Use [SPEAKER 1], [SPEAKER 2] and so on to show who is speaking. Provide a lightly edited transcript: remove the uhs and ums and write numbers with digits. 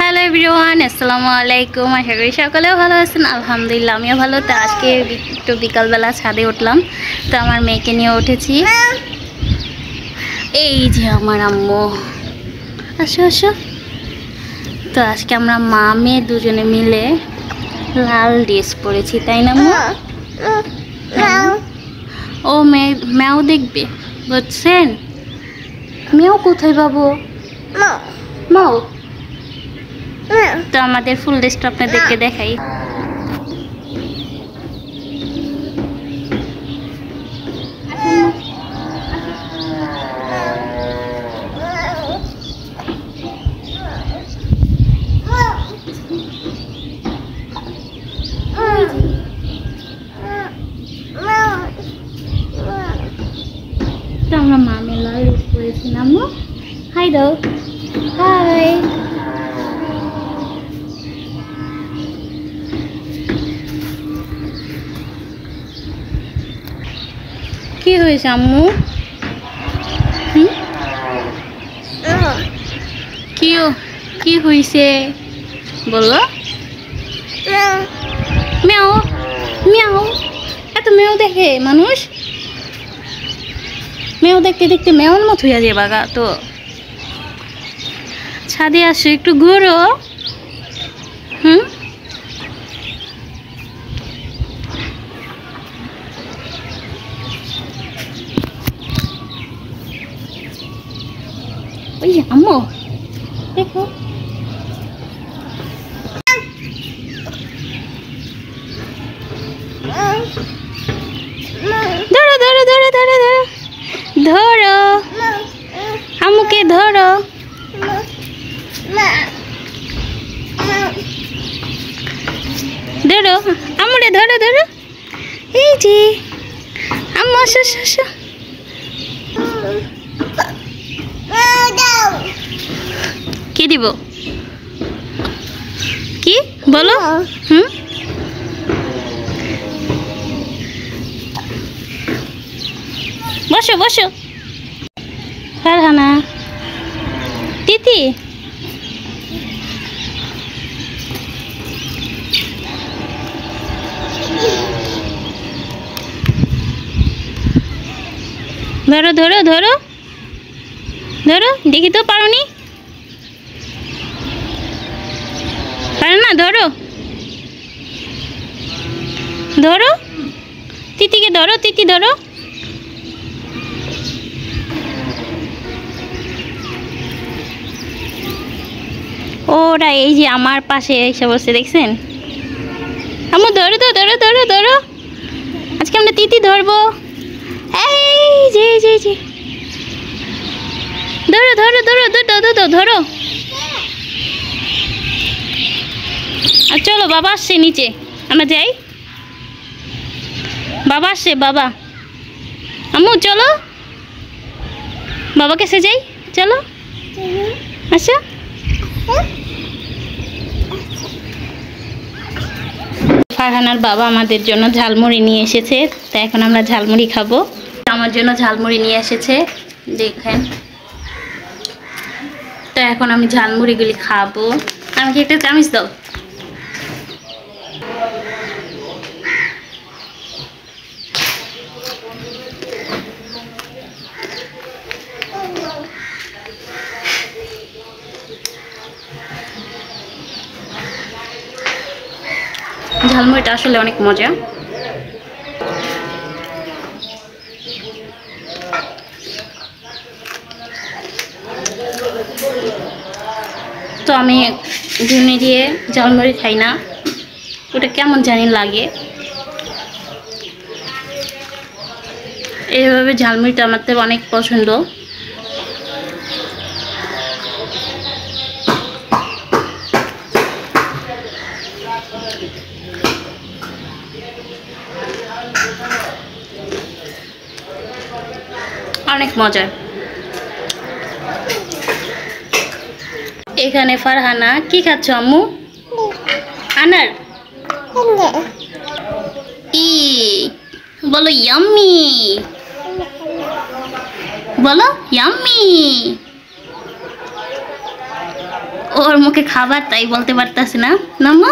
[SPEAKER 1] Hello everyone, আসসালামু আলাইকুম। আশা করি সকলেও ভালো আছেন। আলহামদুলিল্লাহ আমিও ভালো। তো আজকে একটু বিকালবেলা ছাদে উঠলাম, তো আমার মেয়েকে নিয়ে উঠেছি। এই যে আমার আম্মু, আসো আসো। তো আজকে আমরা মা মেয়ে দুজনে মিলে লাল ড্রেস পরেছি, তাই না আম্মু? ও ম্যাও দেখবে, বুঝছেন? ম্যাও কোথায় বাবু? মাও। তো আমাদের ফুল ড্রেসটা আপনাদেরকে দেখাই। তো আমরা মামে লাল ড্রেস পরেছি না আম্মু? হাই দাও, হাই। কি হয়েছে আম্মু? কি হয়েছে বলো? ম্যাও ম্যাও, এত ম্যাও দেখে মানুষ? ম্যাও দেখতে দেখতে ম্যাওর মত হইয়া যায় বাগা। তো ছাদে আসো, একটু ঘোরো। ওই যে আম্মু দেখো, ধরো ধরো ধরো ধরো ধরো ধরো, আম্মুকে ধরো। ধরো আম্মুরে, ধরো ধরো। এই যে আম্মু, আসো আসো। কি দিব? কি বলো? বসো বসো। ফারহানা, তিতি, ধরো ধরো ধরো ধরো। দেখি তো, পারোনি? পারো না? ধরো ধরো, তিতিকে ধরো, তিতি ধরো। ওরা এই যে আমার পাশে এসে বসে, দেখছেন? আম্মু ধরো তো, ধরো ধরো ধরো। আজকে আমরা তিতি ধরবো। এই যে এই যে এই যে, ধরো ধরো ধরো ধরো ধরো ধরো। আর চলো, বাবা আসছে নিচে, আমরা যাই। বাবা আসছে, বাবা। আম্মু চলো, বাবাকে সে যাই, চলো। আচ্ছা, ফারহানার বাবা আমাদের জন্য ঝালমুড়ি নিয়ে এসেছে, তো এখন আমরা ঝালমুড়ি খাবো। আমার জন্য ঝালমুড়ি নিয়ে এসেছে, দেখেন। তো এখন আমি ঝালমুড়িগুলি খাবো। আমাকে একটা চামচ দাও। ঝালমুড়িটা আসলে অনেক মজা। তো আমি ঘুনে দিয়ে ঝালমুড়ি খাই না, ওটা কেমন জানি লাগে। এইভাবে ঝালমুড়িটা আমার তো অনেক পছন্দ। অনেক মজা। এখানে ফারহানা কি খাচ্ছ আম্মু? আনার। ই বলো ইয়াম্মি, বলো ইয়াম্মি। ওর মুখে খাবার তাই বলতে পারতাছে না নামো